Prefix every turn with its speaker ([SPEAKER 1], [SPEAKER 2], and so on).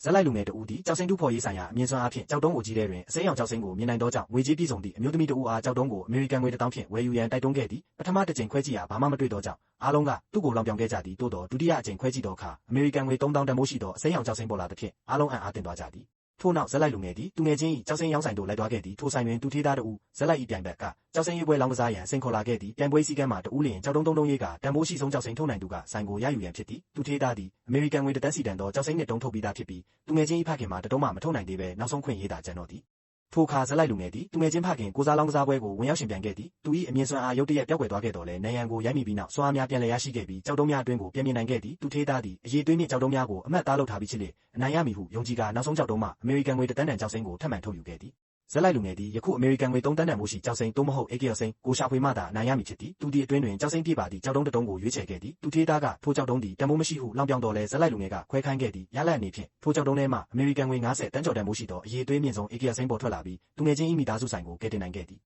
[SPEAKER 1] ဇက်လိုက်လူငယ်တဦးသည်ကျောက်စိမ်းတူးဖော်ရေးဆိုင်ရာအမြင့်စွမ်းအားဖြင့်ကျောက်တုံးကိုကြီးတဲ့တွင်အစိမ်းရောင်ကျောက်စိမ်းကိုမြင်နိုင်သောကြောင့်ငွေကြေးပြည့်စုံသည့်အမျိုးသမီးတဦးအားကျောက်တုံးကိုအမေရိကန်ငွေ1000ဖြင့်ဝယ်ယူရန်တိုက်တွန်းခဲ့သည်ပထမတစ်ကြိမ်ခွဲကြည့်ရာဘာမှမတွေ့သောကြောင့်အားလုံးကသူ့ကိုလောင်ပြောင်ခဲ့ကြသည်သို့သောဒုတိယအကြိမ်ခွဲကြည့်သောအခါအမေရိကန်ငွေ3000တန်ဖိုးရှိသောအစိမ်းရောင်ကျောက်စိမ်းပေါ်လာသဖြင့်အားလုံးအံ့အားသင့်သွားကြသည်ထို့နောက်ဇက်လိုက်လူငယ်သည်သူငယ်ချင်း၏ကျောက်စိမ်းရောင်းဆိုင်သို့လိုက်သွားခဲ့သည်ထိုဆိုင်တွင်သူထေးသားတဦးဇက်လိုက်၏ပြိုင်ဘက်ကကျောက်စိမ်းရေးပွဲလောင်းကစားရန်စိန်ခေါ်လာခဲ့သည်ပြိုင်ပွဲစည်းကမ်းမှာတဦးလျင်ကျောက်တုံးတုံးရေးကတန်ဖိုးရှိဆုံးကျောက်စိမ်းထုတ်နိုင်သူကဆိုင်ကိုရယူရန်ဖြစ်သည်သူထေးသားသည်အမေရိကန်ငွေ1000စီတန်သောကျောက်စိမ်းနှစ်တုံးထုတ်ပြီးသားဖြစ်ပြီးသူငယ်ချင်း၏ဖခင်မှာတတုံးမှမထုတ်နိုင်သေးဘဲနောက်ဆုံးခွင့်ရေးတာကျန်တော့သည်ထိုအခါဇက်လိုက်လူငယ်သည်သူငယ်ချင်းဖခင်ကိုစားလောင်းကစားပွဲကိုဝင်ရောက်ရှင်ပြိုင်ခဲ့သည်သူ၏အမြင့်စွမ်းအားရုတ်တရက်ပျောက်ကွယ်သွားခဲ့တော်လဲနယံကိုရိုက်မိပြီးနောက်စွမ်းအားများပြန်လည်ရရှိခဲ့ပြီးကျောက်တုံးများအတွင်းကိုပြန်မြင်နိုင်ခဲ့သည်သူထေးသားသည်အရေးသွေးမြင့်ကျောက်တုံးများကိုအမှတ်သားလုပ်ထားပြီးချစ်လေအနိုင်ရမည်ဟုယုံကြည်ကာနောက်ဆုံးကျောက်တုံးမှအမေရိကန်ငွေ1000တန်ကျောက်စိမ်းကိုထပ်မံထုတ်ယူခဲ့သည်ဇက်လိုက်လူငယ်သည်ယခုအမေရိကန်ငွေ3တန်တန်မိုးရှိကျောက်စိမ်းသို့မဟုတ်အေကယ်စိမ်းကိုရှာဖွေမှသာအနိုင်ရမည်ဖြစ်သည်သူသည်အတွင်းတွင်ကျောက်စိမ်းပြပါသည့်ကျောက်တုံးတစ်တုံးကိုရွေးချယ်ခဲ့သည်သူထေးသားကထိုကျောက်တုံးသည်တန်ဖိုးမရှိဟုလောင်ပြောင်တော်လဲဇက်လိုက်လူငယ်ကခွဲခိုင်းခဲ့သည်ရလဒ်အနေဖြင့်ထိုကျောက်တုံးထဲမှအမေရိကန်ငွေ90တန်ကျော်တန်မိုးရှိသောအရေးသွေးမြင့်ဆုံးအေကယ်စိမ်းပေါ်ထွက်လာပြီးသူငယ်ချင်း၏မိသားစုဆိုင်ကိုကယ်တင်နိုင်ခဲ့သည်